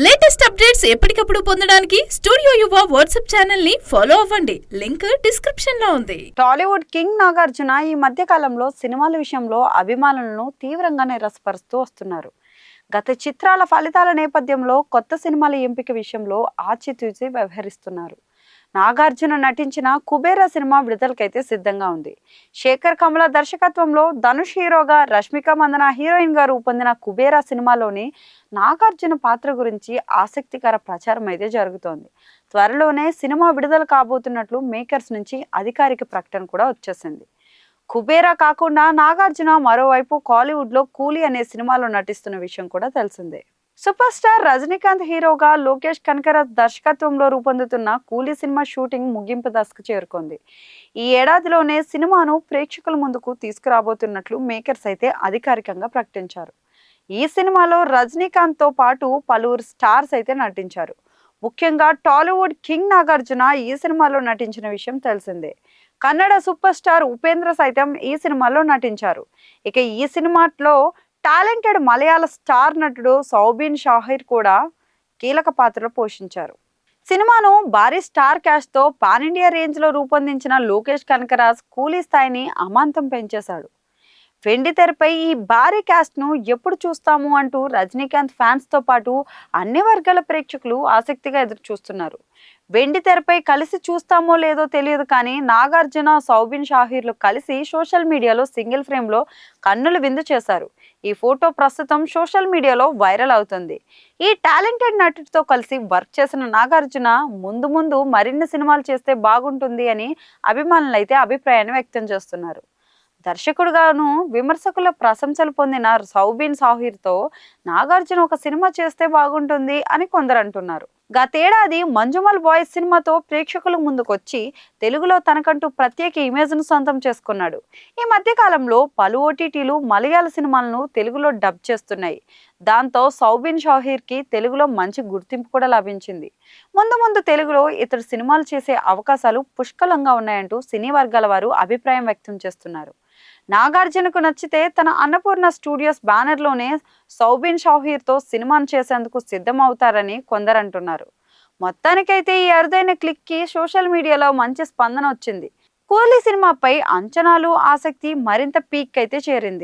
Latest updates ఎప్పటికప్పుడు పొందడానికి studio యువ వాట్సాప్ ఛానల్ ని ఫాలో అవ్వండి. లింక్ డిస్క్రిప్షన్ లో ఉంది. టాలీవుడ్ కింగ్ నాగార్జున ఈ మధ్య కాలంలో సినిమాల విషయంలో అభిమానులను తీవ్రంగా నిరాశపరుస్తూ వస్తున్నారు. గత చిత్రాల ఫలితాల నేపథ్యంలో కొత్త సినిమాల ఎంపిక విషయంలో ఆచితూచి వ్యవహరిస్తున్నారు. నాగార్జున నటించిన కుబేరా సినిమా విడుదలకైతే సిద్ధంగా ఉంది. శేఖర్ కమల దర్శకత్వంలో ధనుష్ హీరోగా, రష్మిక మందన హీరోయిన్ గా రూపొందిన కుబేరా సినిమాలోని నాగార్జున పాత్ర గురించి ఆసక్తికర ప్రచారం అయితే జరుగుతోంది. త్వరలోనే సినిమా విడుదల కాబోతున్నట్లు మేకర్స్ నుంచి అధికారిక ప్రకటన కూడా వచ్చేసింది. కుబేరా కాకుండా నాగార్జున మరోవైపు కాలీవుడ్ లో కూలీ అనే సినిమాలో నటిస్తున్న విషయం కూడా తెలిసిందే. సూపర్ స్టార్ రజనీకాంత్ హీరోగా లోకేష్ కనకరాజ్ దర్శకత్వంలో రూపొందుతున్న కూలీ సినిమా షూటింగ్ ముగింపు దశకు చేరుకుంది. ఈ ఏడాదిలోనే సినిమాను ప్రేక్షకుల ముందుకు తీసుకురాబోతున్నట్లు మేకర్స్ అయితే అధికారికంగా ప్రకటించారు. ఈ సినిమాలో రజనీకాంత్ తో పాటు పలువురు స్టార్స్ అయితే నటించారు. ముఖ్యంగా టాలీవుడ్ కింగ్ నాగార్జున ఈ సినిమాలో నటించిన విషయం తెలిసిందే. కన్నడ సూపర్ స్టార్ ఉపేంద్ర సైతం ఈ సినిమాలో నటించారు. ఇక ఈ సినిమాలో టాలెంటెడ్ మలయాళ స్టార్ నటుడు సౌబిన్ షాహిర్ కూడా కీలక పాత్రలు పోషించారు. సినిమాను భారీ స్టార్ క్యాస్ట్ తో పాన్ ఇండియా రేంజ్ లో రూపొందించిన లోకేష్ కనకరాజ్ కూలీ స్థాయిని అమాంతం పెంచేశాడు. వెండి తెరపై ఈ భారీ క్యాస్ట్ ను ఎప్పుడు చూస్తాము అంటూ రజనీకాంత్ ఫ్యాన్స్ తో పాటు అన్ని వర్గాల ప్రేక్షకులు ఆసక్తిగా ఎదురు చూస్తున్నారు. వెండి తెరపై కలిసి చూస్తామో లేదో తెలియదు కానీ నాగార్జున, సౌబిన్ షాహీర్లు కలిసి సోషల్ మీడియాలో సింగిల్ ఫ్రేమ్ లో కన్నులు విందు చేశారు. ఈ ఫోటో ప్రస్తుతం సోషల్ మీడియాలో వైరల్ అవుతుంది. ఈ టాలెంటెడ్ నటుడితో కలిసి వర్క్ చేసిన నాగార్జున ముందు ముందు మరిన్ని సినిమాలు చేస్తే బాగుంటుంది అని అభిమానులు అయితే అభిప్రాయాన్ని వ్యక్తం చేస్తున్నారు. దర్శకుడుగాను విమర్శకుల ప్రశంసలు పొందిన సౌబిన్ షాహీర్తో నాగార్జున ఒక సినిమా చేస్తే బాగుంటుంది అని కొందరు అంటున్నారు. గతేడాది మంజుమల్ బాయ్స్ సినిమాతో ప్రేక్షకుల ముందుకొచ్చి తెలుగులో తనకంటూ ప్రత్యేక ఇమేజ్ ను సొంతం చేసుకున్నాడు. ఈ మధ్య కాలంలో పలు ఓటీటీలు మలయాళ సినిమాలను తెలుగులో డబ్ చేస్తున్నాయి. దాంతో సౌబిన్ షాహీర్ కి తెలుగులో మంచి గుర్తింపు కూడా లభించింది. ముందు ముందు తెలుగులో ఇతడు సినిమాలు చేసే అవకాశాలు పుష్కలంగా ఉన్నాయంటూ సినీ వర్గాల వారు అభిప్రాయం వ్యక్తం చేస్తున్నారు. నాగార్జునకు నచ్చితే తన అన్నపూర్ణ స్టూడియోస్ బ్యానర్ లోనే సౌబిన్ షాహీర్ తో సినిమాను చేసేందుకు సిద్ధం అవుతారని కొందరు అంటున్నారు. మొత్తానికైతే ఈ అరుదైన క్లిక్ కి సోషల్ మీడియాలో మంచి స్పందన వచ్చింది. కూలీ సినిమాపై అంచనాలు, ఆసక్తి మరింత పీక్ అయితే చేరింది.